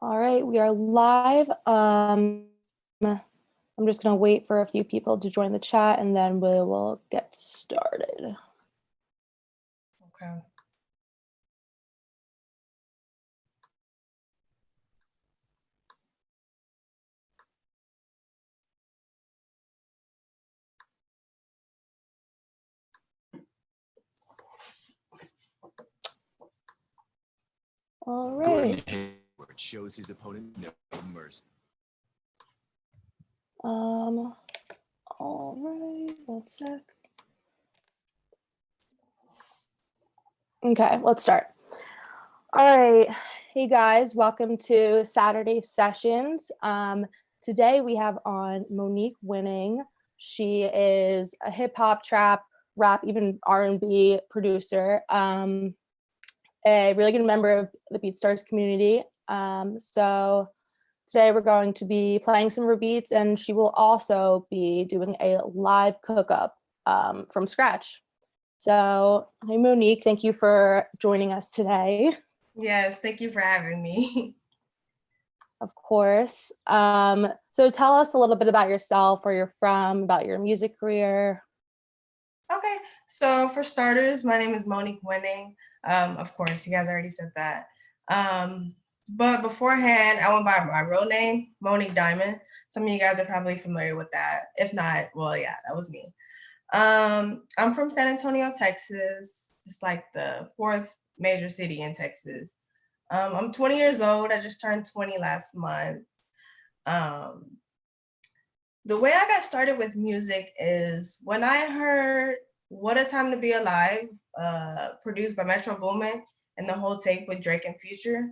All right, we are live. I'm just going to wait for a few people to join the chat and then we will get started. Okay. All right. Hayward shows his opponent no mercy. All right, 1 sec. Okay, let's start. All right, hey guys, welcome to Saturday Sessions. Today we have on Monique Winning. She is a hip hop, trap, rap, even R&B producer. A really good member of the BeatStars community. So today we're going to be playing some of her beats, and she will also be doing a live cook-up from scratch. So, hey Monique, thank you for joining us today. Yes, thank you for having me. Of course. So tell us a little bit about yourself, where you're from, about your music career. Okay, so for starters, my name is Monique Winning. Of course, you guys already said that. But beforehand, I went by my real name, Monique Diamond. Some of you guys are probably familiar with that. If not, well, yeah, that was me. I'm from San Antonio, Texas. It's like the fourth major city in Texas. I'm 20 years old. I just turned 20 last month. Um, the way I got started with music is when I heard What a Time to Be Alive, produced by Metro Boomin, and the whole tape with Drake and Future,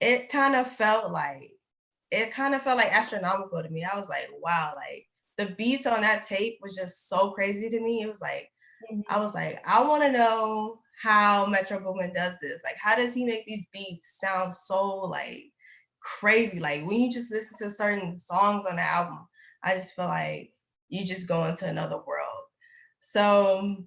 it kind of felt like astronomical to me. I was like, wow, like the beats on that tape was just so crazy to me. It was like, I was like, I want to know how Metro Boomin does this. Like, how does he make these beats sound so like crazy? Like when you just listen to certain songs on the album, I just feel like you just go into another world. So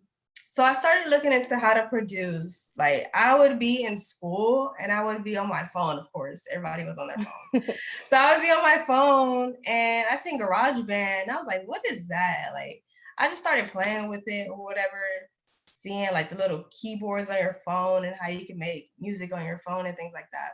I started looking into how to produce. Like I would be in school and I would be on my phone, of course. Everybody was on their phone. So I would be on my phone and I seen GarageBand. I was like, what is that? Like I just started playing with it or whatever, seeing like the little keyboards on your phone and how you can make music on your phone and things like that.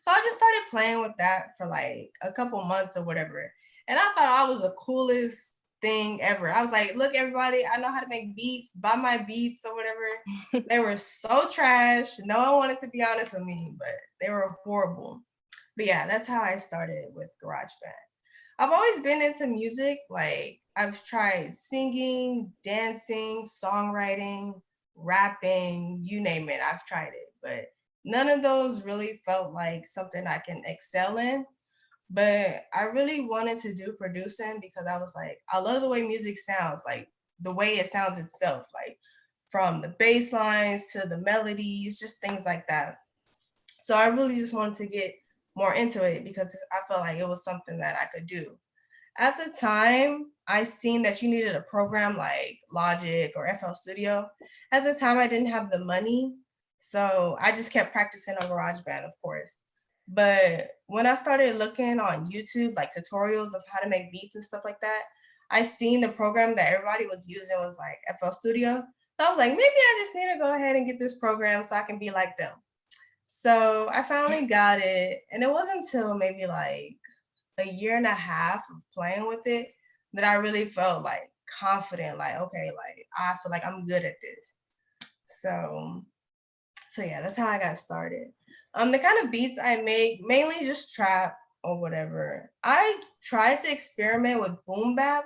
So I just started playing with that for like a couple months or whatever. And I thought I was the coolest thing ever. I was like, look, everybody, I know how to make beats, buy my beats or whatever. They were so trash. No one wanted to be honest with me, but they were horrible. But yeah, that's how I started with GarageBand. I've always been into music. Like I've tried singing, dancing, songwriting, rapping, you name it. I've tried it, but none of those really felt like something I can excel in. But I really wanted to do producing because I was like, I love the way music sounds, like the way it sounds itself, like from the bass lines to the melodies, just things like that. So I really just wanted to get more into it because I felt like it was something that I could do. At the time, I seen that you needed a program like Logic or FL Studio. At the time, I didn't have the money, so I just kept practicing on GarageBand, of course. But when I started looking on YouTube, like tutorials of how to make beats and stuff like that, I seen the program that everybody was using was like FL Studio. So I was like, maybe I just need to go ahead and get this program so I can be like them. So I finally got it, and it wasn't until maybe like a year and a half of playing with it that I really felt like confident, like, okay, like I feel like I'm good at this. So yeah, that's how I got started. The kind of beats I make, mainly just trap or whatever. I tried to experiment with boom bap,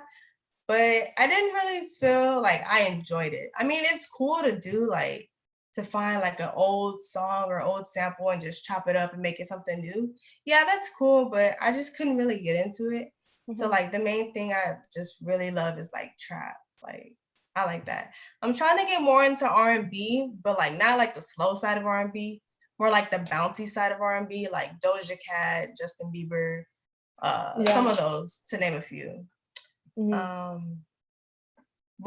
but I didn't really feel like I enjoyed it. I mean, it's cool to do like to find like an old song or old sample and just chop it up and make it something new. Yeah, that's cool, but I just couldn't really get into it. So like the main thing I just really love is like trap. Like I like that. I'm trying to get more into R&B, but like not like the slow side of R&B, more like the bouncy side of R&B, like Doja Cat, Justin Bieber, some of those to name a few. Why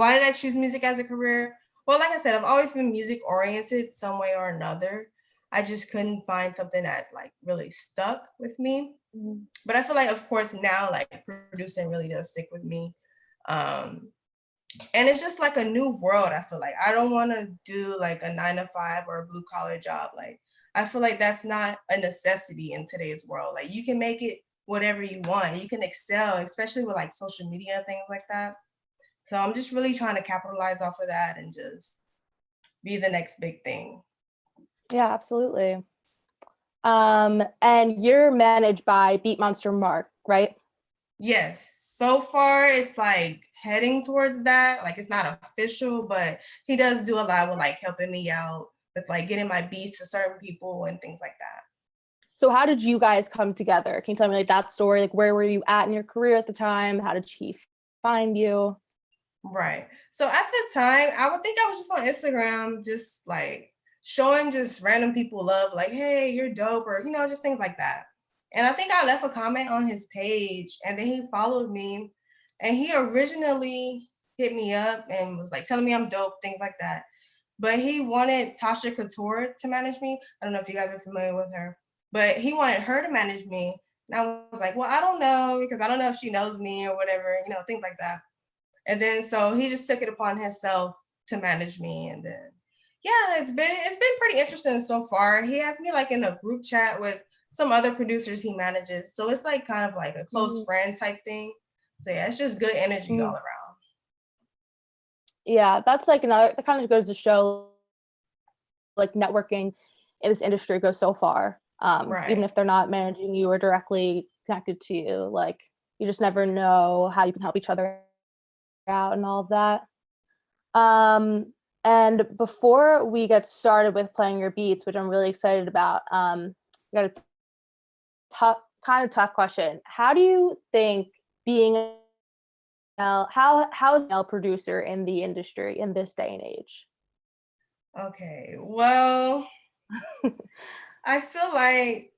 did I choose music as a career? Well, like I said, I've always been music oriented some way or another. I just couldn't find something that like really stuck with me. Mhm. But I feel like, of course, now like producing really does stick with me. Um, and it's just like a new world. I feel like I don't want to do like a 9 to 5 or a blue collar job. Like I feel like that's not a necessity in today's world. Like you can make it whatever you want. You can excel, especially with like social media and things like that. So I'm just really trying to capitalize off of that and just be the next big thing. Yeah, absolutely. And you're managed by Beat Monster Mark, right? Yes. So far, it's like heading towards that. Like it's not official, but he does do a lot with like helping me out with like getting my beats to certain people and things like that. So how did you guys come together? Can you tell me like that story? Like where were you at in your career at the time? How did he find you? Right. So at the time, I would think I was just on Instagram, just like showing just random people love, like, hey, you're dope, or just things like that. And I think I left a comment on his page and then he followed me. And he originally hit me up and was like telling me I'm dope, things like that. But he wanted Tasha Couture to manage me. I don't know if you guys are familiar with her, but he wanted her to manage me. And I was like, well, I don't know, because I don't know if she knows me or whatever, things like that. And then so he just took it upon himself to manage me. And then yeah, it's been pretty interesting so far. He has me like in a group chat with some other producers he manages. So it's like kind of like a close friend type thing. So yeah, it's just good energy all around. Yeah, that's like that kind of goes to show like networking in this industry goes so far. Right. Even if they're not managing you or directly connected to you, like you just never know how you can help each other out and all of that. And before we get started with playing your beats, which I'm really excited about, I got a kind of tough question. How do you think being how is a male producer in the industry in this day and age? Okay, well, I feel like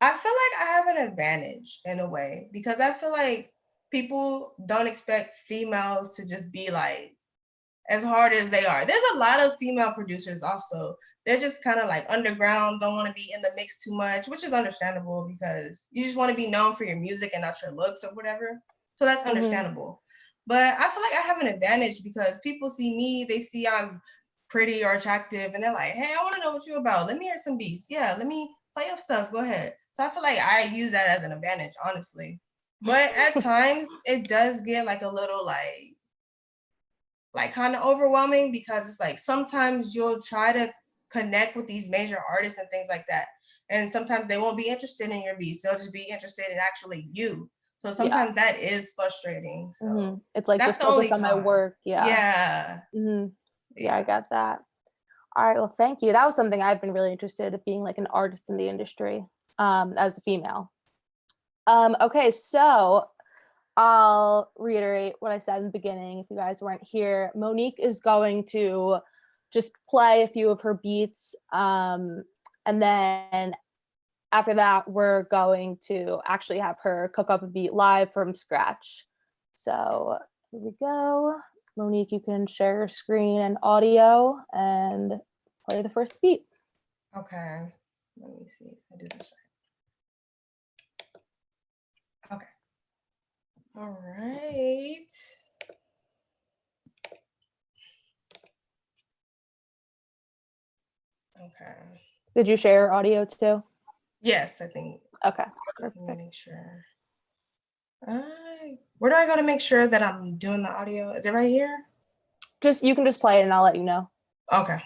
I have an advantage in a way, because I feel like people don't expect females to just be like as hard as they are. There's a lot of female producers also. They're just kind of like underground, don't want to be in the mix too much, which is understandable because you just want to be known for your music and not your looks or whatever. So that's understandable. But I feel like I have an advantage because people see me, they see I'm pretty or attractive, and they're like, hey, I want to know what you're about. Let me hear some beats. Yeah, let me play your stuff. Go ahead. So I feel like I use that as an advantage, honestly. But at times it does get like a little like kind of overwhelming, because it's like sometimes you'll try to connect with these major artists and things like that, and sometimes they won't be interested in your beats. They'll just be interested in actually you. So sometimes that is frustrating. So it's like that's just the focus only on my work. Yeah. Yeah, I got that. All right, well, thank you. That was something I've been really interested in, being like an artist in the industry, as a female. Okay, so I'll reiterate what I said in the beginning. If you guys weren't here, Monique is going to just play a few of her beats. And then after that, we're going to actually have her cook up a beat live from scratch. So here we go. Monique, you can share your screen and audio and play the first beat. Okay. Let me see if I do this right. Okay. All right. Okay. Did you share audio too? Yes, I think. Okay. Let me make sure. Where do I go to make sure that I'm doing the audio? Is it right here? You can just play it and I'll let you know. Okay.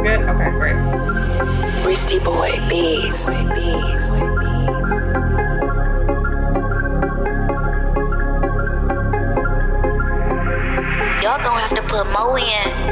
Good. Okay, great. Risty Boy Beats. Y'all gonna have to put Mo in.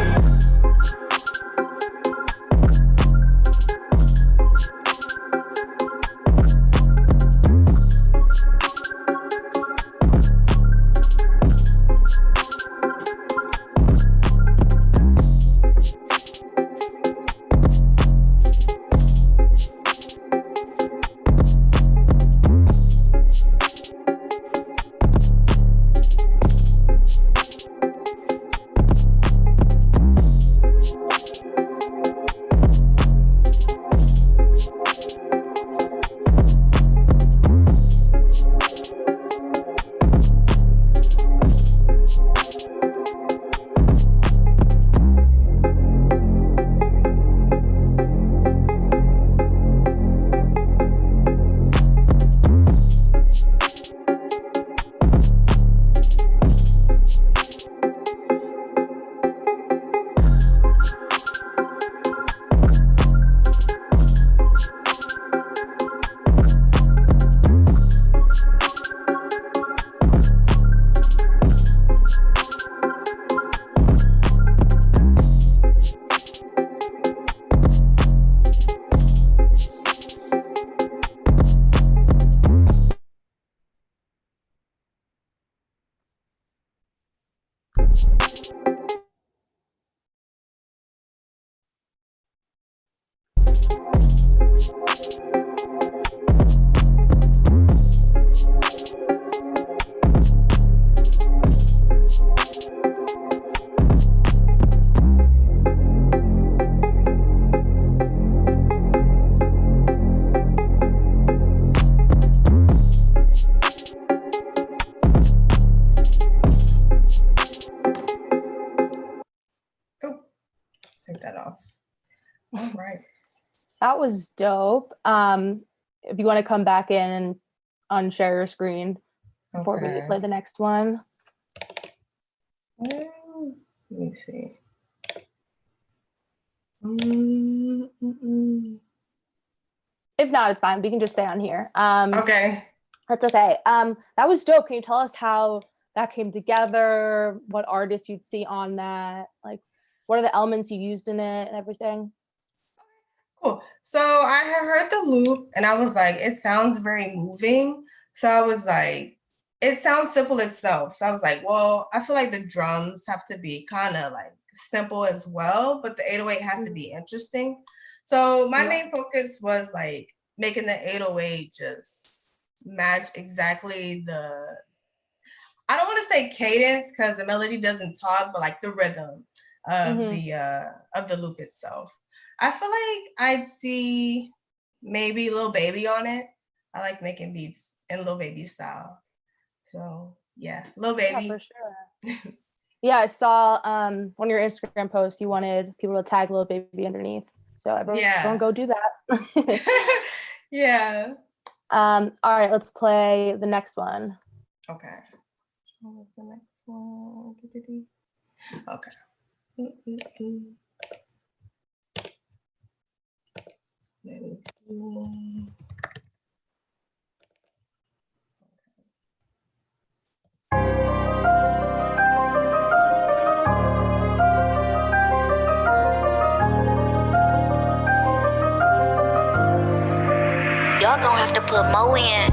Oh, take that off. All right. That was dope. If you want to come back in and unshare your screen before we play the next one. Let me see. If not, it's fine. We can just stay on here. Okay. That's okay. That was dope. Can you tell us how that came together? What artists you'd see on that? Like, what are the elements you used in it and everything? Cool. So I had heard the loop and I was like, it sounds very moving. So I was like, it sounds simple itself. So I was like, well, I feel like the drums have to be kind of like simple as well, but the 808 has to be interesting. So my main focus was like making the 808 just match exactly I don't want to say cadence because the melody doesn't talk, but like the rhythm of the loop itself. I feel like I'd see maybe Lil Baby on it. I like making beats in Lil Baby style. So yeah, Lil Baby. Yeah, for sure. Yeah, I saw one of your Instagram posts, you wanted people to tag Lil Baby underneath. So everyone go do that. Yeah. All right, let's play the next one. Okay. The next one. Okay. Let me see. Y'all gonna have to put Mo in.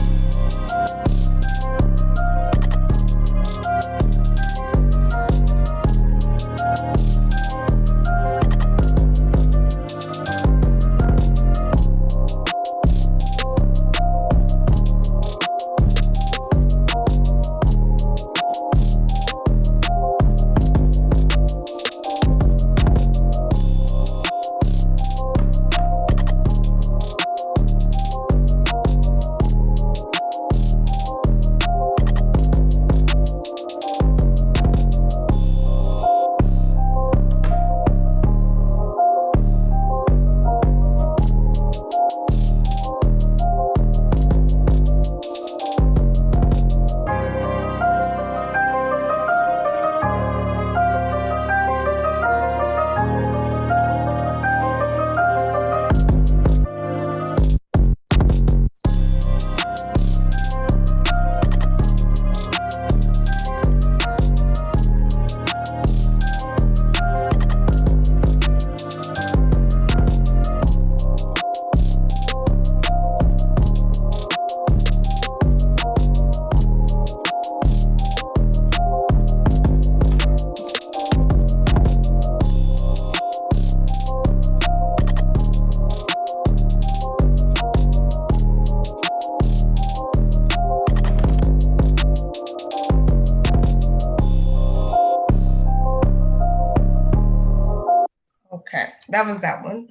Okay, that was that one.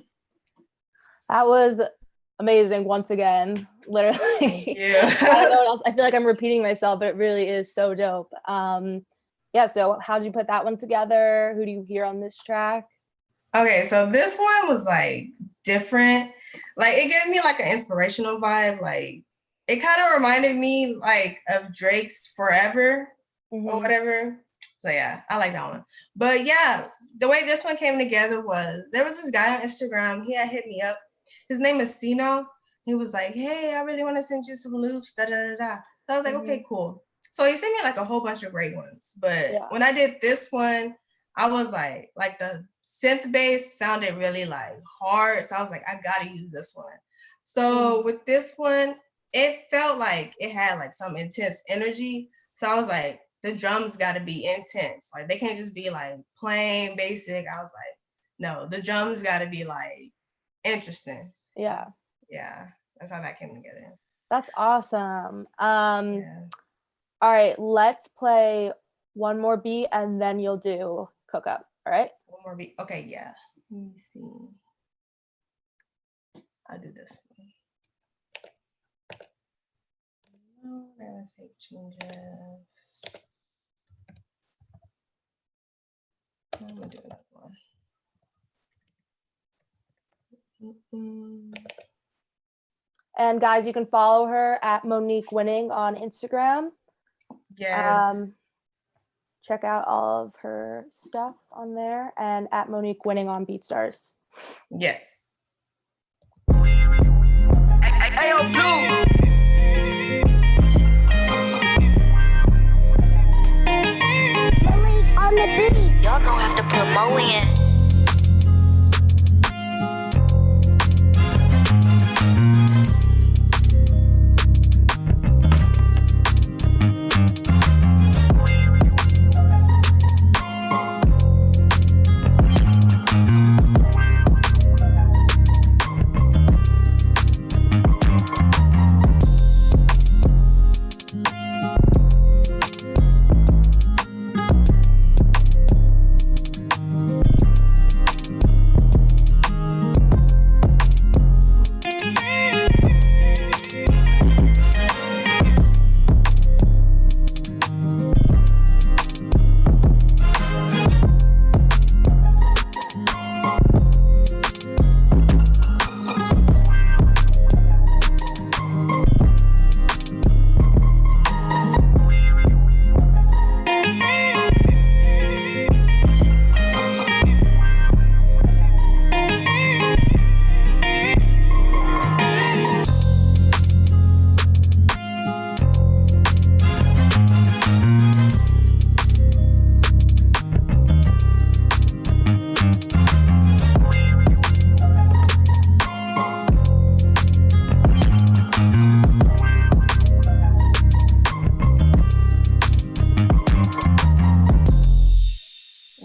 That was amazing once again, literally. Yeah. I don't know what else. I feel like I'm repeating myself, but it really is so dope. Yeah, so how'd you put that one together? Who do you hear on this track? Okay, so this one was like different. Like it gave me like an inspirational vibe. Like it kind of reminded me like of Drake's Forever or whatever. So yeah, I like that one. But yeah, the way this one came together was there was this guy on Instagram. He had hit me up. His name is Sino. He was like, "Hey, I really want to send you some loops." Da da da da. So I was like, "Okay, cool." So he sent me like a whole bunch of great ones. But when I did this one, I was like the synth bass sounded really like hard. So I was like, I gotta use this one. So with this one, it felt like it had like some intense energy. So I was like, the drums got to be intense. Like they can't just be like plain basic. I was like, no, the drums got to be like interesting. Yeah. Yeah, that's how that came together. That's awesome. Yeah. All right, let's play one more beat and then you'll do Cook Up. All right. One more beat. Okay, yeah. Let me see. I'll do this one. Let's save changes. I'm gonna do another one. And guys, you can follow her at Monique Winning on Instagram. Yes. Check out all of her stuff on there, and at Monique Winning on BeatStars. Yes. Ayo, Blue. Monique on the beat. Y'all gonna have to put Mo in.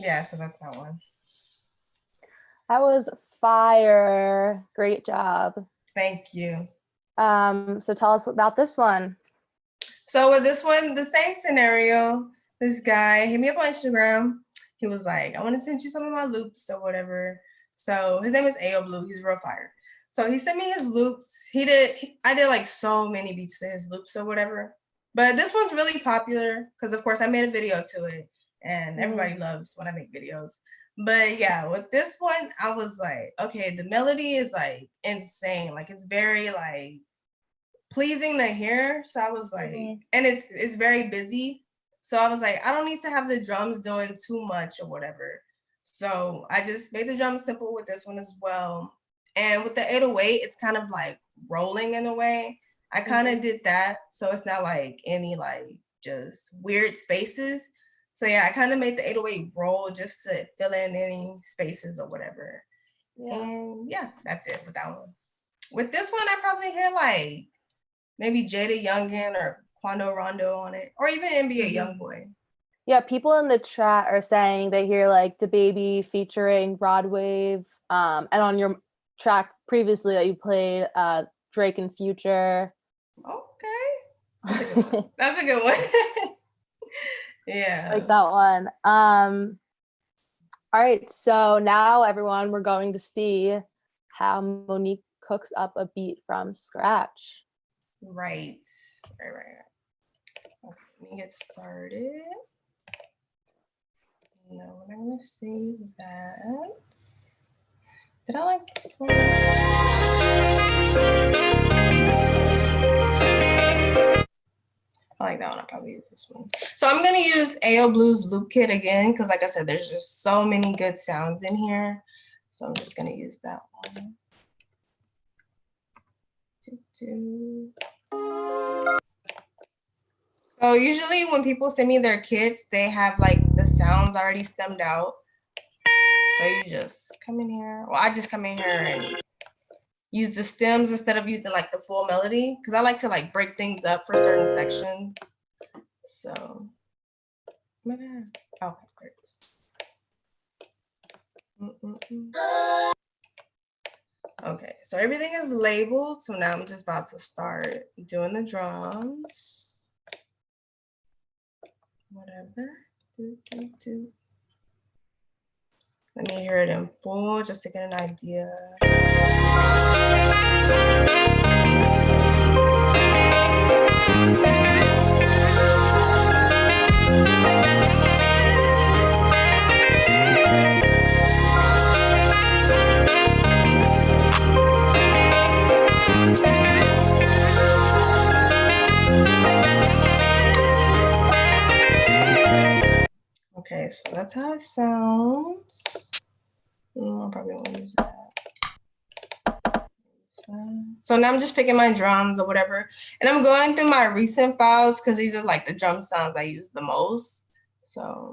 Yeah, so that's that one. That was fire. Great job. Thank you. So tell us about this one. So with this one, the same scenario. This guy hit me up on Instagram. He was like, I want to send you some of my loops or whatever. So his name is Ayo Blue. He's real fire. So he sent me his loops. I did like so many beats to his loops or whatever. But this one's really popular because of course I made a video to it and everybody loves when I make videos. But yeah, with this one, I was like, okay, the melody is like insane. Like it's very like pleasing to hear. So I was like, and it's very busy. So I was like, I don't need to have the drums doing too much or whatever. So I just made the drums simple with this one as well. And with the 808, it's kind of like rolling in a way. I kind of did that. So it's not like any like just weird spaces. So yeah, I kind of made the 808 roll just to fill in any spaces or whatever. Yeah. And yeah, that's it with that one. With this one, I probably hear like maybe Jada Youngin or Quando Rondo on it, or even NBA Youngboy. Yeah, people in the chat are saying they hear like DaBaby featuring Rod Wave, and on your track previously that you played, Drake and Future. Okay, that's a good one. Yeah, like that one. All right, so now everyone, we're going to see how Monique cooks up a beat from scratch. Right. Okay, let me get started. No, I'm gonna save that. Did I like this one? I like that one. I'll probably use this one. So I'm gonna use Ayo Blue's loop kit again because, like I said, there's just so many good sounds in here. So I'm just gonna use that one. So usually when people send me their kits, they have like the sounds already stemmed out. So you just come in here. Well, I just come in here and use the stems instead of using like the full melody because I like to like break things up for certain sections. So Okay, there it is. Okay, so everything is labeled. So now I'm just about to start doing the drums. Whatever. Let me hear it in full just to get an idea. Okay, so that's how it sounds. I probably won't use that. So now I'm just picking my drums or whatever, and I'm going through my recent files because these are like the drum sounds I use the most. So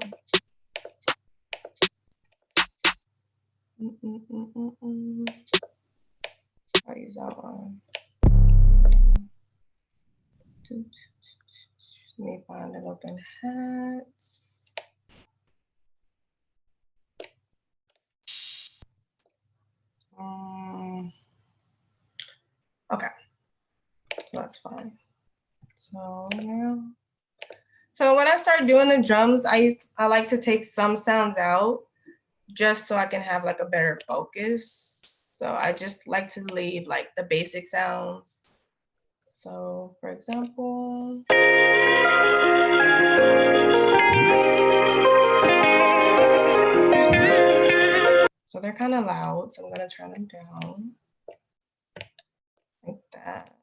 I'll use that one. Let me find an open hats. Okay, so that's fine. So now, so when I start doing the drums, I like to take some sounds out just so I can have like a better focus. So I just like to leave like the basic sounds. So for example, so they're kind of loud, so I'm gonna turn them down like that.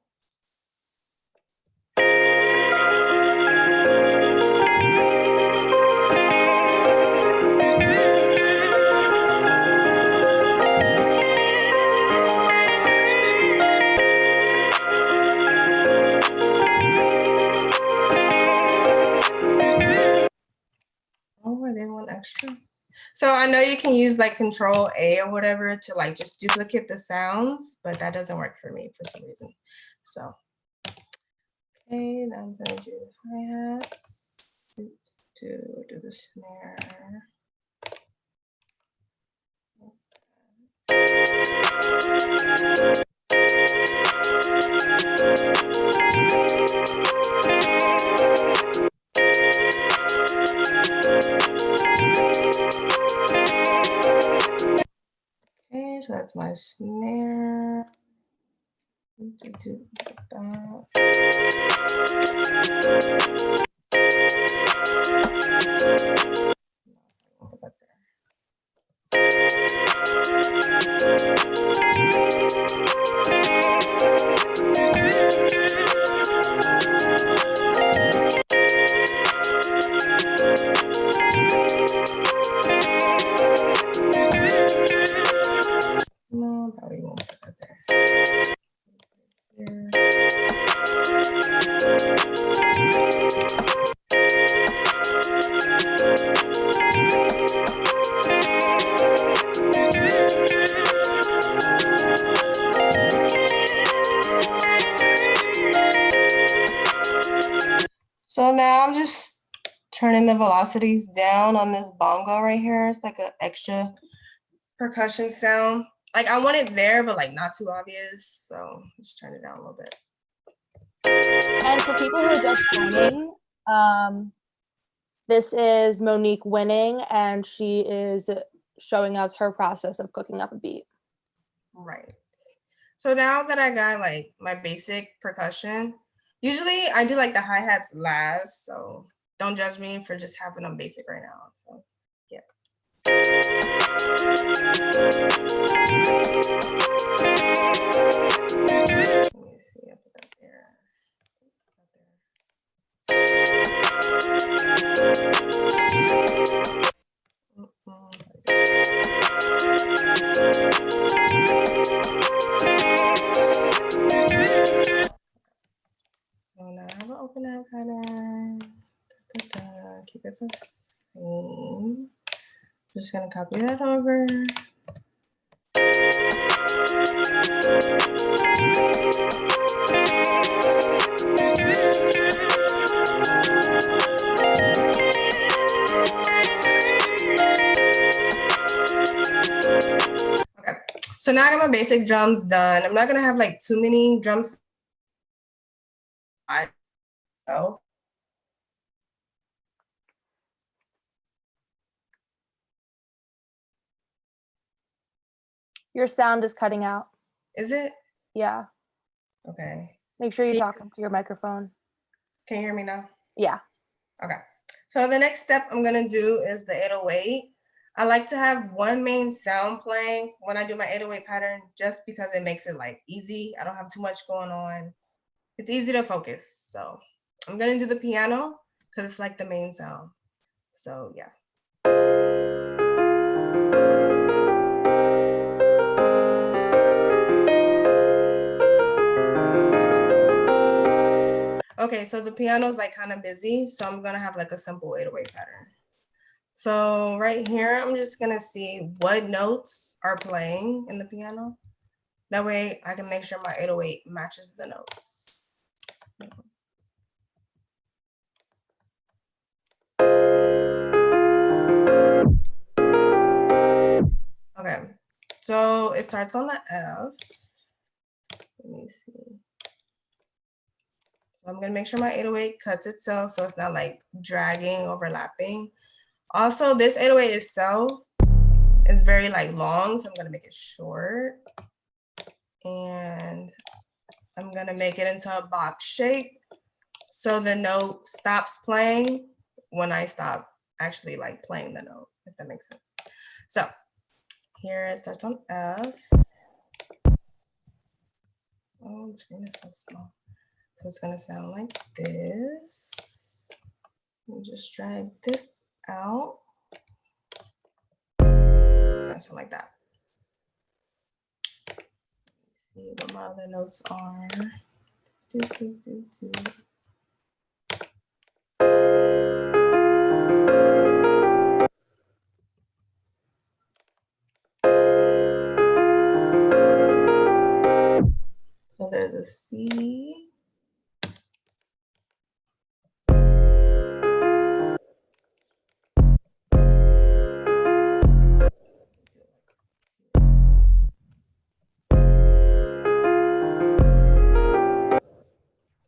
Oh, I didn't want extra. So I know you can use like Control A or whatever to like just duplicate the sounds, but that doesn't work for me for some reason. So, okay, now I'm gonna do hi-hats, do the snare. Okay, so that's my snare. Do that. No, probably won't put that there. Here. So now I'm just turning the velocities down on this bongo right here. It's like an extra percussion sound. Like I want it there, but like not too obvious. So just turn it down a little bit. And for people who are just joining, this is Monique Winning, and she is showing us her process of cooking up a beat. Right. So now that I got like my basic percussion, usually I do like the hi-hats last, so don't judge me for just having them basic right now. So yes. Let me see, I put that there. So now I have an open out pattern. Keep it the same. I'm just gonna copy that over. So now I got my basic drums done. I'm not gonna have like too many drums. So Your sound is cutting out. is it? Yeah. Okay. Make sure you Can you- talk into your microphone. Can you hear me now? Yeah. Okay. So the next step I'm gonna do is the 808. I like to have one main sound playing when I do my 808 pattern, just because it makes it like easy. I don't have too much going on. It's easy to focus. So I'm gonna do the piano because it's like the main sound. So yeah. Okay, so the piano is like kind of busy, so I'm gonna have like a simple 808 pattern. So right here, I'm just gonna see what notes are playing in the piano. That way I can make sure my 808 matches the notes. Okay, so it starts on the F. Let me see. So I'm gonna make sure my 808 cuts itself so it's not like dragging, overlapping. Also, this 808 itself is very like long, so I'm gonna make it short. And I'm gonna make it into a box shape so the note stops playing when I stop actually like playing the note, if that makes sense. So here it starts on F. Oh, the screen is so small. So it's gonna sound like this. We'll just drag this out. It's gonna sound like that. Let's see what my other notes are. Do, do, do, do. So there's a C.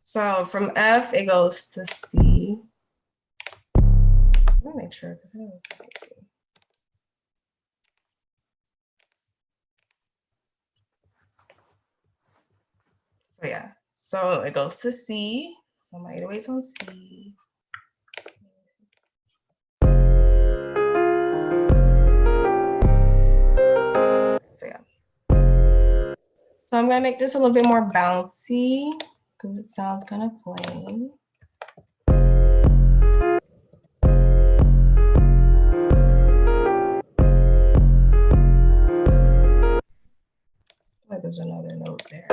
So from F, it goes to C. Let me make sure, because I know it's C. So yeah, so it goes to C. So my 808's on C. So yeah. So I'm gonna make this a little bit more bouncy because it sounds kind of plain. Like there's another note there.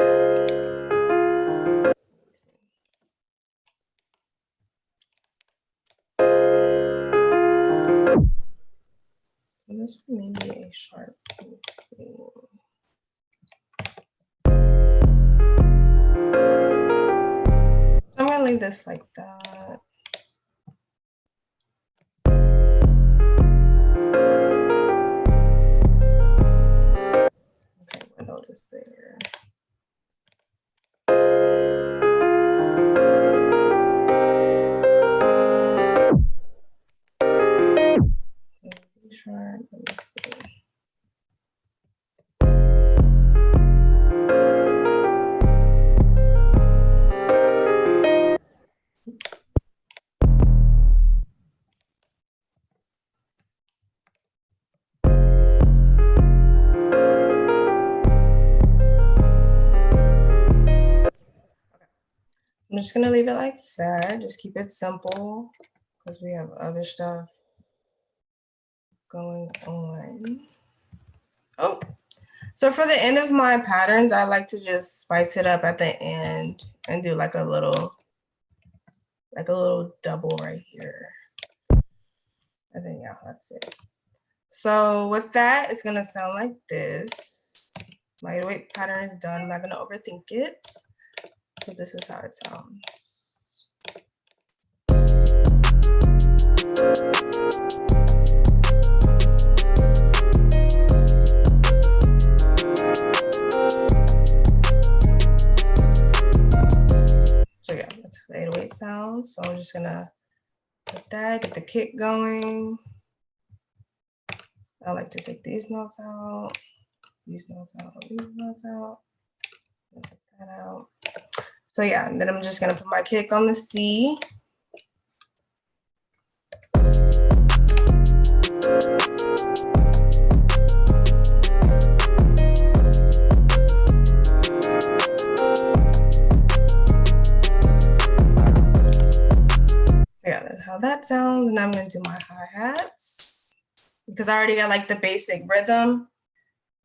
So this one may be A sharp. Let me see. I'm gonna leave this like that. Okay, what note is there? B sharp, let me see. I'm just gonna leave it like that. Just keep it simple because we have other stuff going on. Oh, so for the end of my patterns, I like to just spice it up at the end and do like a little double right here. And then yeah, that's it. So with that, it's gonna sound like this. My 808 pattern is done. I'm not gonna overthink it. So this is how it sounds. gonna put that, get the kick going. I like to take these notes out, these notes out, these notes out. Let's take that out. So yeah, and then I'm just gonna put my kick on the C. Yeah, that's how that sounds. And I'm gonna do my hi-hats because I already got like the basic rhythm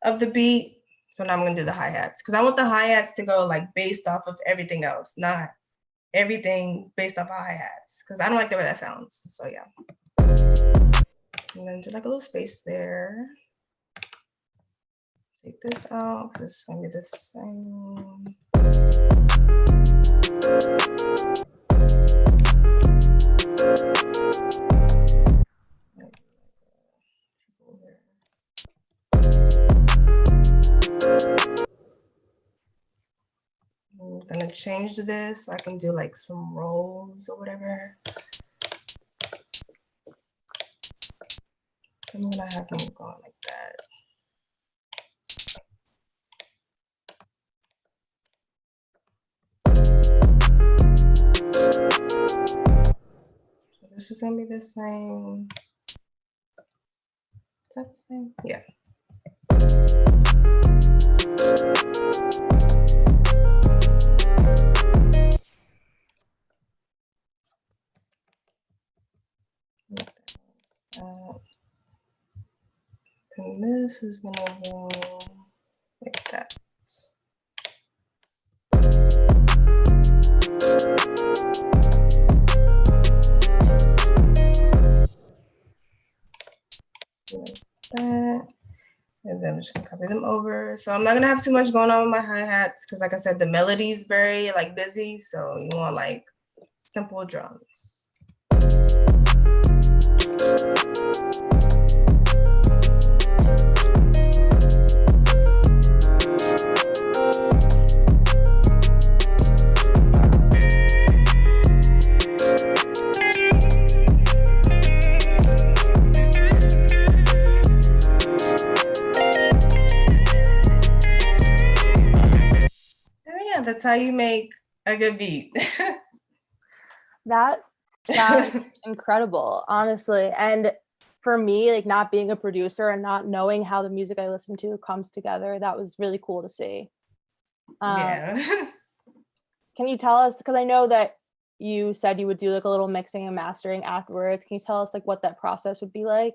of the beat. So now I'm gonna do the hi-hats because I want the hi-hats to go like based off of everything else, not everything based off of hi-hats because I don't like the way that sounds. So yeah. I'm gonna do like a little space there. Take this out because it's gonna be the same. I'm gonna change this so I can do like some rolls or whatever. I'm gonna have them going like that. So this is gonna be the same. Is that the same? Yeah. And this is gonna go like that. Like that. And then I'm just gonna copy them over. So I'm not gonna have too much going on with my hi-hats because like I said, the melody is very like busy. So you want like simple drums. That's how you make a good beat. That sounds incredible, honestly. And for me, like not being a producer and not knowing how the music I listen to comes together, that was really cool to see. Yeah. Can you tell us, because I know that you said you would do like a little mixing and mastering afterwards. Can you tell us like what that process would be like?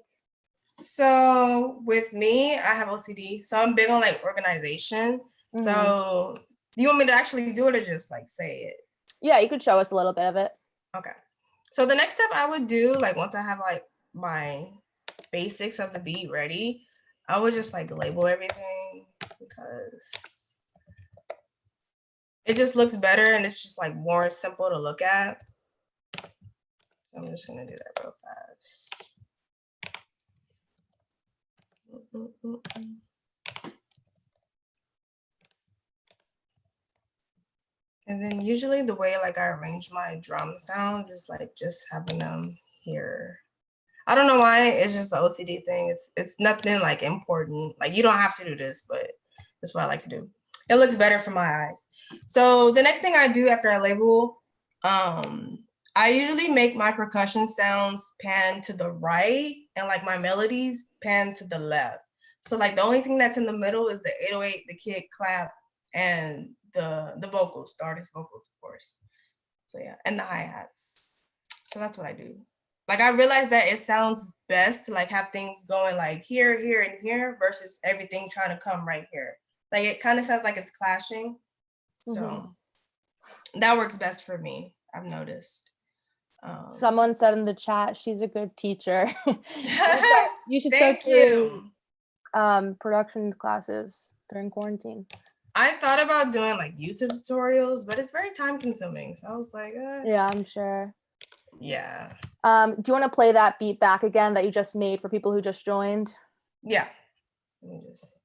So with me, I have OCD. So I'm big on like organization. Mm-hmm. So you want me to actually do it or just like say it? Yeah, you could show us a little bit of it. Okay. So the next step I would do, like once I have like my basics of the beat ready, I would just like label everything because it just looks better and it's just like more simple to look at. So I'm just gonna do that real fast. And then usually the way like I arrange my drum sounds is like just having them here. I don't know why, it's just an OCD thing. It's nothing like important. Like you don't have to do this, but that's what I like to do. It looks better for my eyes. So the next thing I do after I label, I usually make my percussion sounds pan to the right and like my melodies pan to the left. So like the only thing that's in the middle is the 808, the kick, clap, and the vocals, the artist vocals, of course. So yeah, and the hi-hats. So that's what I do. Like I realized that it sounds best to like have things going like here, here, and here versus everything trying to come right here. Like it kind of sounds like it's clashing. So that works best for me, I've noticed. Someone said in the chat, she's a good teacher. You should Thank start doing production classes during quarantine. I thought about doing like YouTube tutorials, but it's very time consuming. So I was like, yeah, I'm sure. Yeah. Do you want to play that beat back again that you just made for people who just joined? Yeah. Let me just.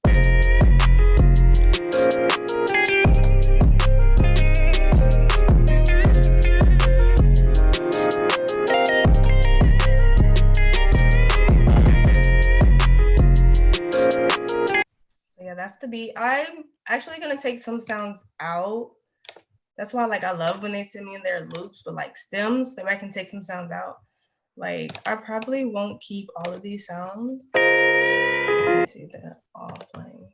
that's the beat. I'm actually gonna take some sounds out. That's why like I love when they send me in their loops, but like stems, so I can take some sounds out. Like I probably won't keep all of these sounds. Let me see that all playing.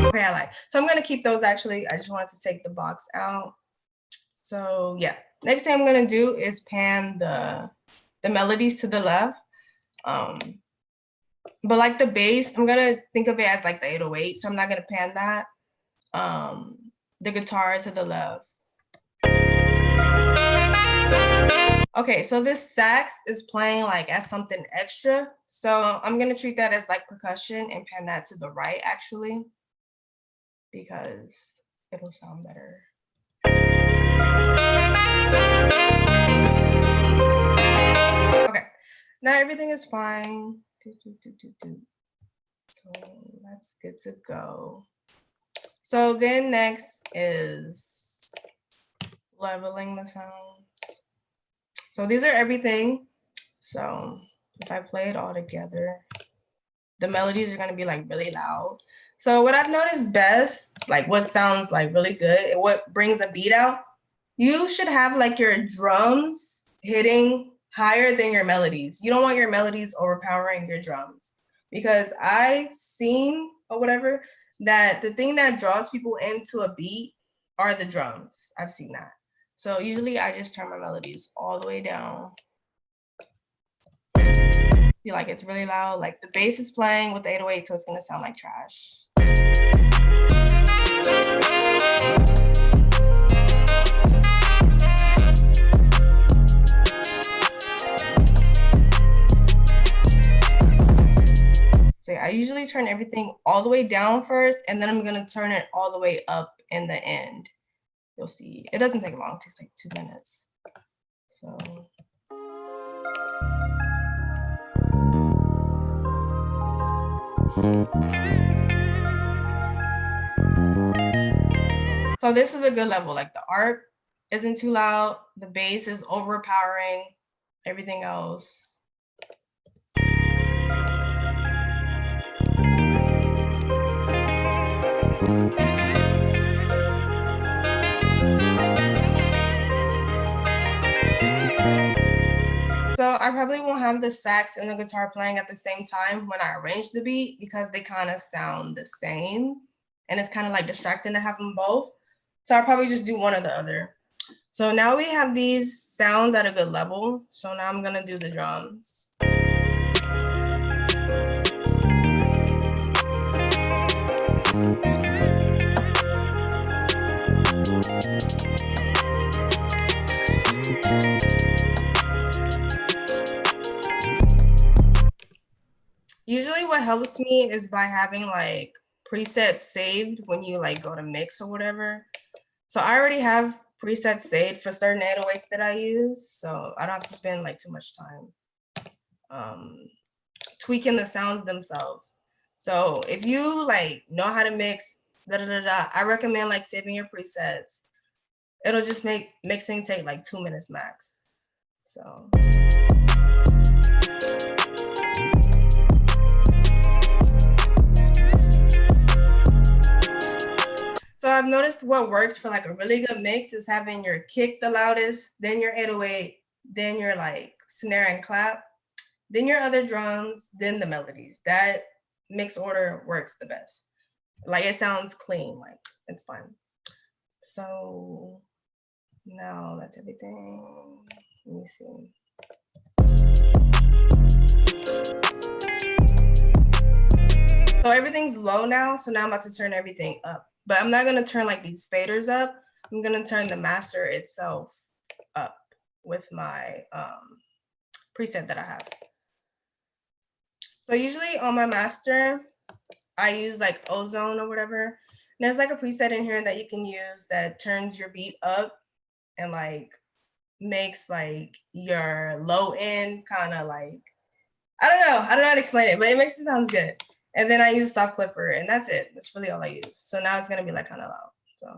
Okay, I like. So I'm gonna keep those actually. I just wanted to take the box out. So yeah, next thing I'm gonna do is pan the melodies to the left. But like the bass, I'm gonna think of it as like the 808, so I'm not gonna pan that. The guitar to the left. Okay, so this sax is playing like as something extra. So I'm gonna treat that as like percussion and pan that to the right actually, because it'll sound better. Okay, now everything is fine. So that's good to go. So then next is leveling the sounds. So these are everything. So if I play it all together, the melodies are gonna be like really loud. So what I've noticed best, like what sounds like really good, and what brings a beat out, you should have like your drums hitting higher than your melodies. You don't want your melodies overpowering your drums, because I've seen or whatever that the thing that draws people into a beat are the drums. I've seen that. So usually I just turn my melodies all the way down. Feel like it's really loud, like the bass is playing with the 808, so it's gonna sound like trash. So yeah, I usually turn everything all the way down first, and then I'm gonna turn it all the way up in the end. You'll see, it doesn't take long, it takes like 2 minutes. So. So this is a good level, like the art isn't too loud, the bass is overpowering everything else. So I probably won't have the sax and the guitar playing at the same time when I arrange the beat, because they kind of sound the same and it's kind of like distracting to have them both. So I'll probably just do one or the other. So now we have these sounds at a good level. So now I'm gonna do the drums. Usually what helps me is by having like presets saved when you like go to mix or whatever. So I already have presets saved for certain 808s that I use, so I don't have to spend like too much time tweaking the sounds themselves. So if you like know how to mix, I recommend like saving your presets. It'll just make mixing take like 2 minutes max. So. So I've noticed what works for like a really good mix is having your kick the loudest, then your 808, then your like snare and clap, then your other drums, then the melodies. That mix order works the best. Like it sounds clean, like it's fine. So now that's everything. Let me see. So everything's low now, so now I'm about to turn everything up. But I'm not gonna turn like these faders up. I'm gonna turn the master itself up with my preset that I have. So usually on my master, I use like Ozone or whatever. And there's like a preset in here that you can use that turns your beat up and like makes like your low end kind of like, I don't know how to explain it, but it makes it sound good. And then I use soft clipper, and that's it. That's really all I use. So now it's gonna be like kind of loud. So.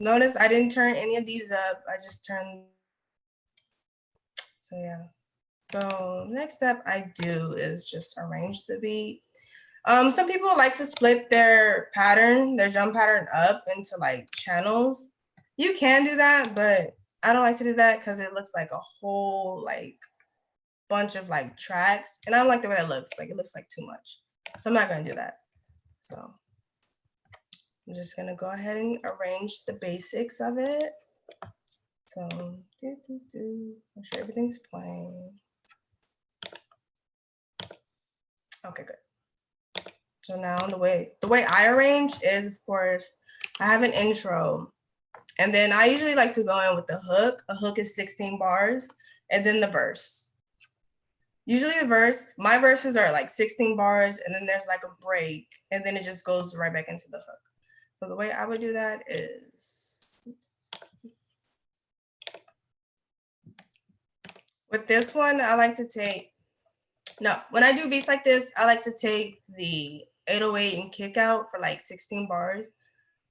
Notice I didn't turn any of these up. I just turned. So yeah. So next step I do is just arrange the beat. Some people like to split their pattern, their drum pattern up into like channels. You can do that, but I don't like to do that because it looks like a whole like bunch of like tracks, and I don't like the way that looks. Like it looks like too much. So I'm not gonna do that. So I'm just gonna go ahead and arrange the basics of it. So make sure everything's playing. Okay, good. So now the way I arrange is, of course, I have an intro, and then I usually like to go in with the hook. A hook is 16 bars, and then the verse. Usually the verse, my verses are like 16 bars, and then there's like a break, and then it just goes right back into the hook. So the way I would do that is, with this one, I like to take, when I do beats like this, I like to take the 808 and kick out for like 16 bars,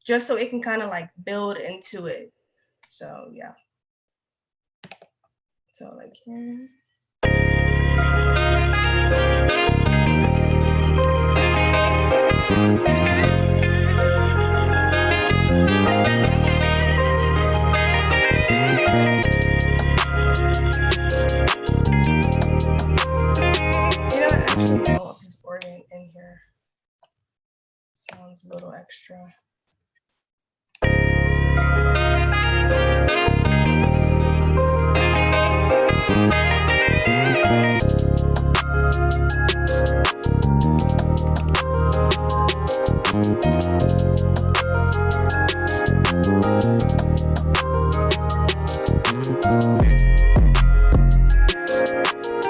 just so it can kind of like build into it. So yeah. So like here. Actually, I want this organ in here. Sounds a little extra.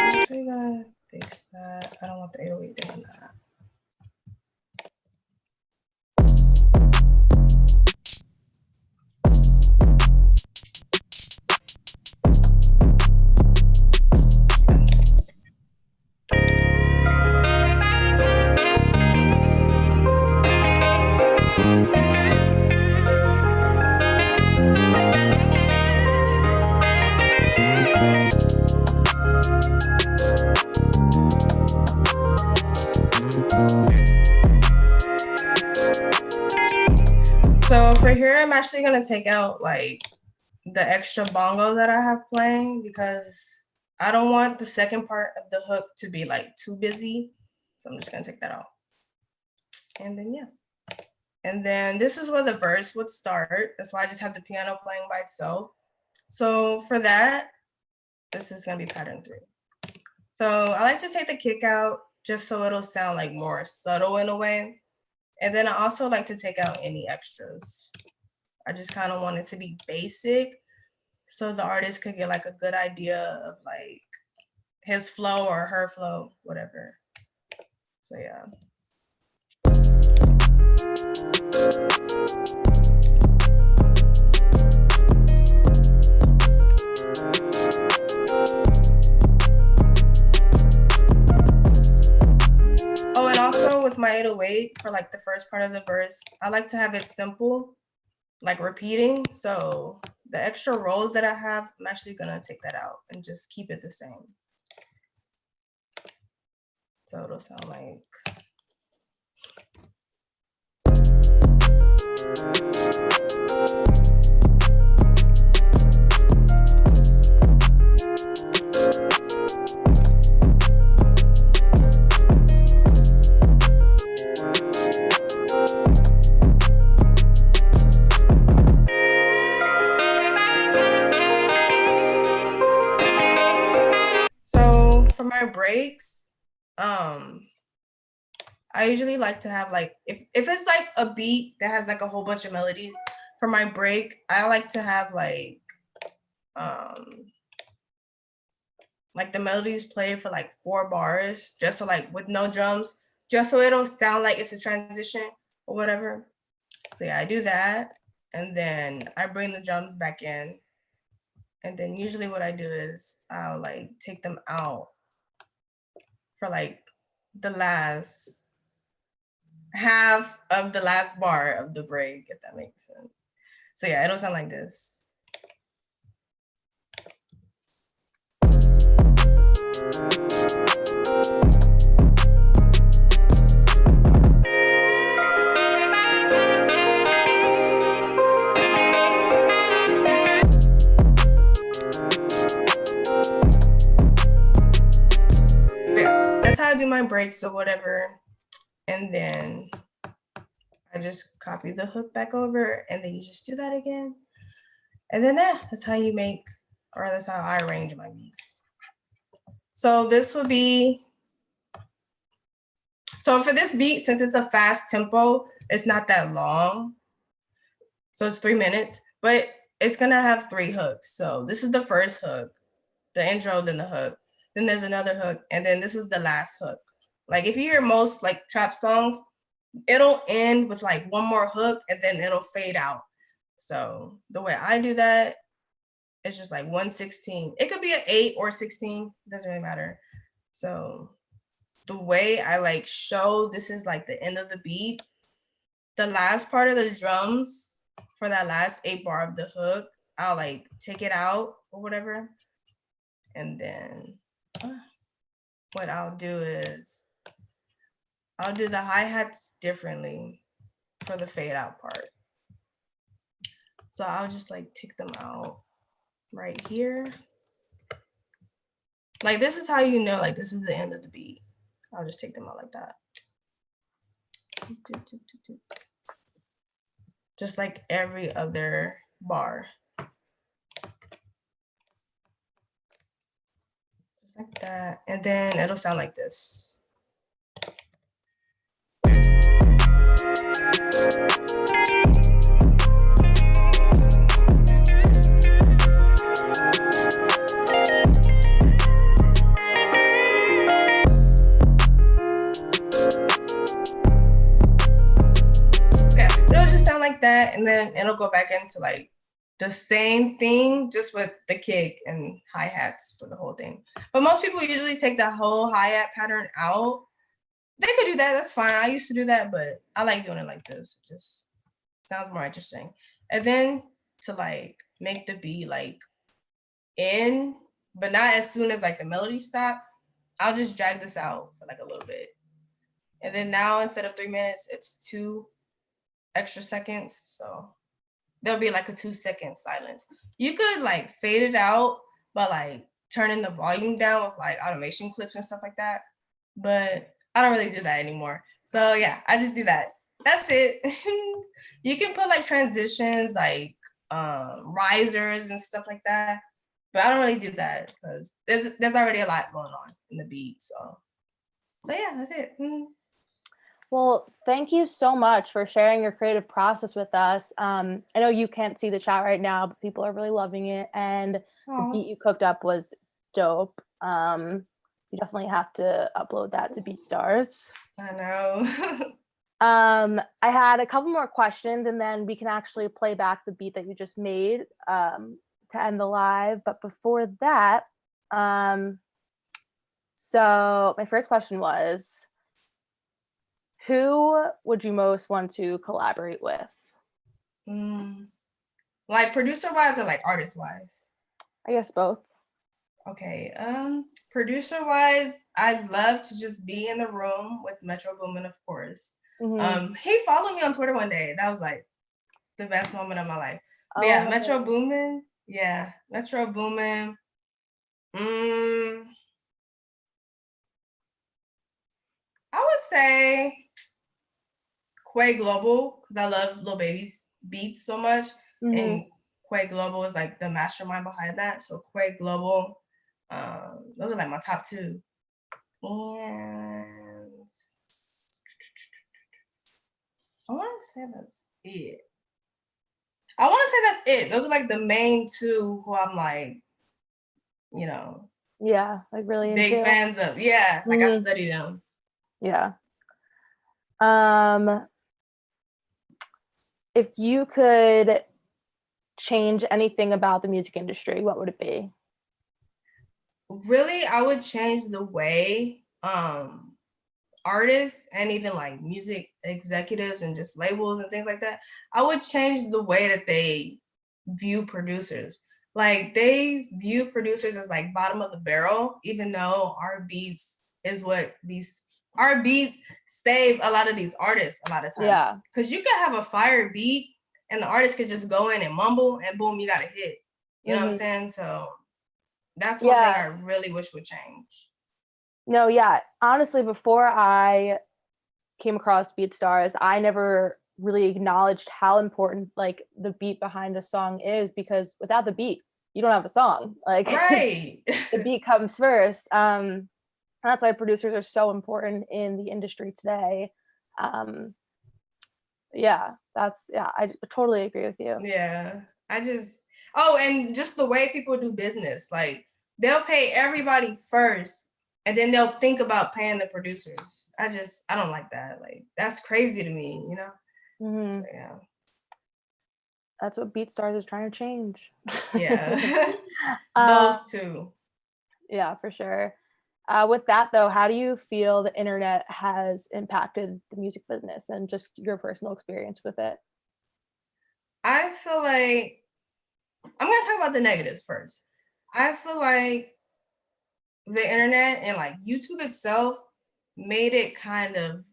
Actually gonna fix that. I don't want the 808 doing that. So for here, I'm actually gonna take out like the extra bongo that I have playing, because I don't want the second part of the hook to be like too busy. So I'm just gonna take that out. And then yeah. And then this is where the verse would start. That's why I just have the piano playing by itself. So for that, this is gonna be pattern 3. So I like to take the kick out just so it'll sound like more subtle in a way. And then I also like to take out any extras. I just kind of want it to be basic, so the artist could get like a good idea of like his flow or her flow, whatever. So yeah. Oh, and also with my 808 for like the first part of the verse, I like to have it simple, like repeating. So the extra rolls that I have, I'm actually gonna take that out and just keep it the same. So it'll sound like. So for my breaks, I usually like to have like, if it's like a beat that has like a whole bunch of melodies, for my break, I like to have like the melodies play for like 4 bars, just so like with no drums, just so it'll sound like it's a transition or whatever. So yeah, I do that, and then I bring the drums back in, and then usually what I do is I'll like take them out for like the last half of the last bar of the break, if that makes sense. So yeah, it'll sound like this. Yeah, that's how I do my breaks or whatever. And then I just copy the hook back over, and then you just do that again. And then that's how you make, or that's how I arrange my beats. So this would be, so for this beat, since it's a fast tempo, it's not that long. So it's 3 minutes, but it's gonna have 3 hooks. So this is the first hook, the intro, then the hook. Then there's another hook, and then this is the last hook. Like if you hear most like trap songs, it'll end with like one more hook and then it'll fade out. So the way I do that, it's just like 1/16. It could be an 8 or 16, doesn't really matter. So the way I like show this is like the end of the beat, the last part of the drums for that last 8 bar of the hook, I'll like take it out or whatever. And then what I'll do is I'll do the hi-hats differently for the fade out part. So I'll just like take them out right here. Like this is how you know like this is the end of the beat. I'll just take them out like that. Just like every other bar. Just like that. And then it'll sound like this. It'll just sound like that, and then it'll go back into like the same thing, just with the kick and hi-hats for the whole thing. But most people usually take that whole hi-hat pattern out. They could do that, that's fine. I used to do that, but I like doing it like this. It just sounds more interesting. And then to like make the beat like in, but not as soon as like the melody stop, I'll just drag this out for like a little bit. And then now instead of 3 minutes, it's 2 extra seconds. So there'll be like a 2-second silence. You could like fade it out, but like turning the volume down with like automation clips and stuff like that. But I don't really do that anymore. So yeah, I just do that. That's it. You can put like transitions, like risers and stuff like that. But I don't really do that because there's already a lot going on in the beat. So yeah, that's it. Well, thank you so much for sharing your creative process with us. I know you can't see the chat right now, but people are really loving it. And the beat you cooked up was dope. You definitely have to upload that to BeatStars. I know. I had a couple more questions, and then we can actually play back the beat that you just made to end the live. But before that, so my first question was, who would you most want to collaborate with? Like producer-wise or like artist-wise? I guess both. Okay, producer-wise, I'd love to just be in the room with Metro Boomin, of course. He followed me on Twitter one day. That was like the best moment of my life. But yeah, Metro Boomin. Yeah, Metro Boomin. I would say Quay Global, because I love Lil Baby's beats so much. And Quay Global is like the mastermind behind that. So Quay Global, those are like my top 2. And I want to say that's it. I want to say that's it. Those are like the main 2 who I'm like, you know. Yeah, like really big into. fans of. Yeah, like I study them. Yeah. If you could change anything about the music industry, what would it be? Really, I would change the way artists and even like music executives and just labels and things like that, I would change the way that they view producers. Like they view producers as like bottom of the barrel, even though our beats save a lot of these artists a lot of times. Yeah. Because you could have a fire beat and the artist could just go in and mumble and boom, you got a hit. You know what I'm saying? So that's one thing I really wish would change. No, yeah. Honestly, before I came across BeatStars, I never really acknowledged how important like the beat behind a song is, because without the beat, you don't have a song. Like Right. the beat comes first. That's why producers are so important in the industry today. I totally agree with you. Yeah. And just the way people do business, like they'll pay everybody first and then they'll think about paying the producers. I don't like that. Like that's crazy to me, you know? So, yeah. That's what BeatStars is trying to change. Yeah. Those two. Yeah, for sure. With that though, how do you feel the internet has impacted the music business and just your personal experience with it? I feel like I'm gonna talk about the negatives first. I feel like the internet and like YouTube itself made it kind of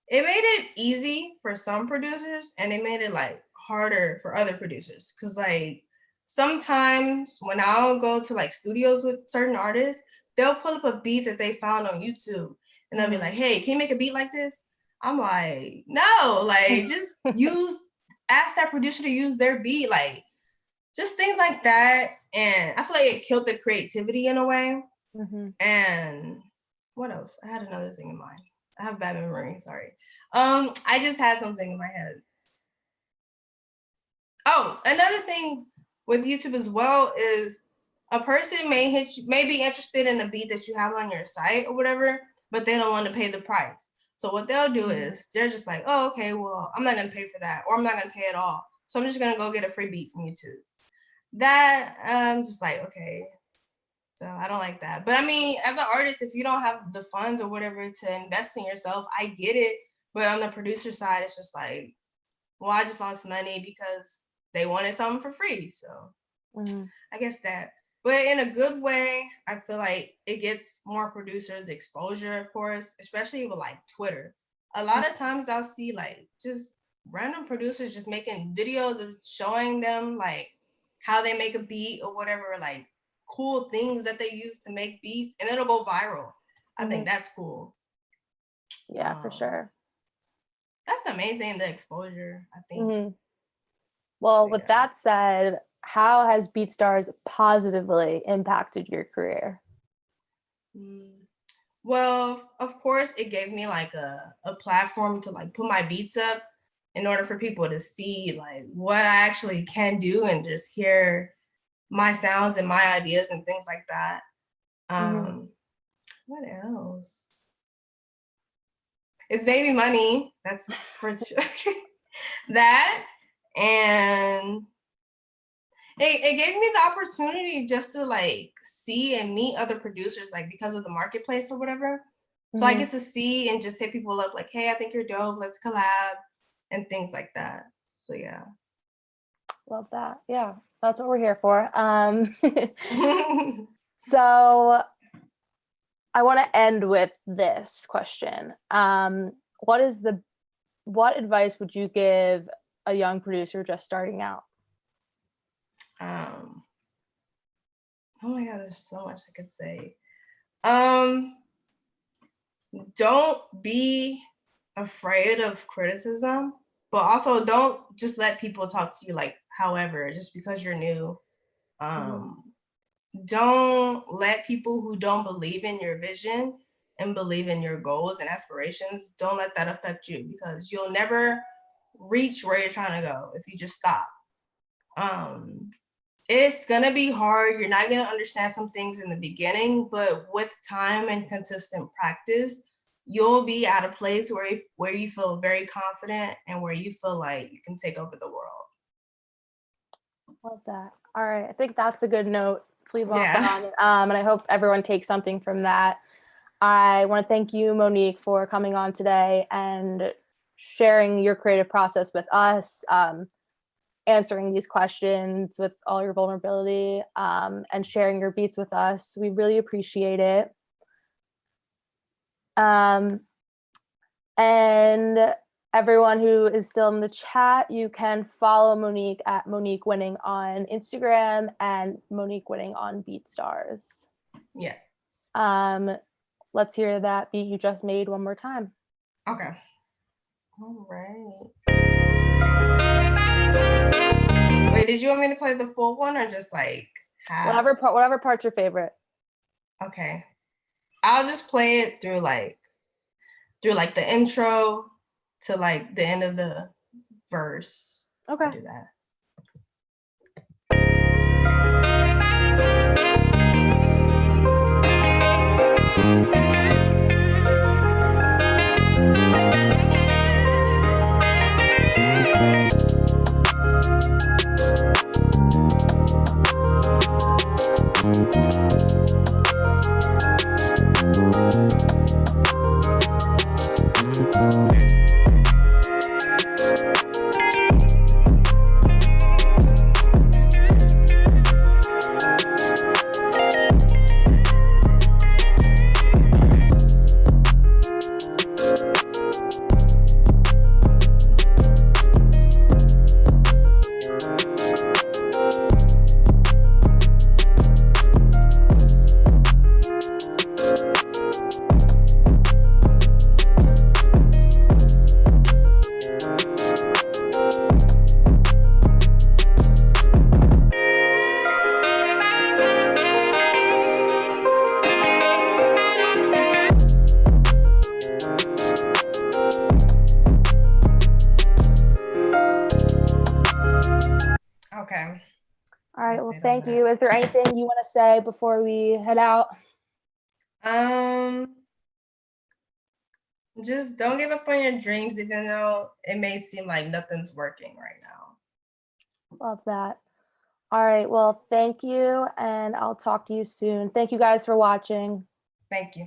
it made it easy for some producers and it made it like harder for other producers. Cause like sometimes when I'll go to like studios with certain artists, they'll pull up a beat that they found on YouTube and they'll be like, hey, can you make a beat like this? I'm like, no, like just ask that producer to use their beat, like just things like that. And I feel like it killed the creativity in a way. And what else? I had another thing in mind. I have bad memory, sorry. I just had something in my head. Oh, another thing with YouTube as well is a person may be interested in the beat that you have on your site or whatever, but they don't want to pay the price. So what they'll do is they're just like, oh, okay, well, I'm not gonna pay for that, or I'm not gonna pay at all. So I'm just gonna go get a free beat from YouTube. That I'm just like, okay. So I don't like that. But I mean, as an artist, if you don't have the funds or whatever to invest in yourself, I get it. But on the producer side, it's just like, well, I just lost money because they wanted something for free. So I guess that. But in a good way, I feel like it gets more producers exposure, of course, especially with like Twitter. A lot of times I'll see like just random producers just making videos of showing them like how they make a beat or whatever, like cool things that they use to make beats, and it'll go viral. I think that's cool. Yeah, for sure. That's the main thing, the exposure, I think. Well, with that said, how has BeatStars positively impacted your career? Well, of course, it gave me like a platform to like put my beats up in order for people to see like what I actually can do and just hear my sounds and my ideas and things like that. What else? It's made me money. That's for sure. That, and it gave me the opportunity just to like see and meet other producers, like because of the marketplace or whatever. So I get to see and just hit people up like, hey, I think you're dope, let's collab and things like that. So yeah. Love that. Yeah, that's what we're here for. So I want to end with this question. What advice would you give a young producer just starting out? Oh my God, there's so much I could say. Don't be afraid of criticism, but also don't just let people talk to you like however, just because you're new. Don't let people who don't believe in your vision and believe in your goals and aspirations, don't let that affect you, because you'll never reach where you're trying to go if you just stop. It's gonna be hard. You're not gonna understand some things in the beginning, but with time and consistent practice, you'll be at a place where you feel very confident and where you feel like you can take over the world. Love that. All right, I think that's a good note to leave off Yeah. on. And I hope everyone takes something from that. I want to thank you, Monique, for coming on today and sharing your creative process with us, answering these questions with all your vulnerability, and sharing your beats with us. We really appreciate it. And everyone who is still in the chat, you can follow Monique at Monique Winning on Instagram and Monique Winning on BeatStars. Yes. Let's hear that beat you just made one more time. Okay. All right. Wait, did you want me to play the full one or just like half? Whatever part's your favorite. Okay. I'll just play it through like the intro to like the end of the verse. Okay. I'll do that. Okay. All right, well, thank you. Is there anything you want to say before we head out? Just don't give up on your dreams, even though it may seem like nothing's working right now. Love that. All right, well, thank you, and I'll talk to you soon. Thank you guys for watching. Thank you.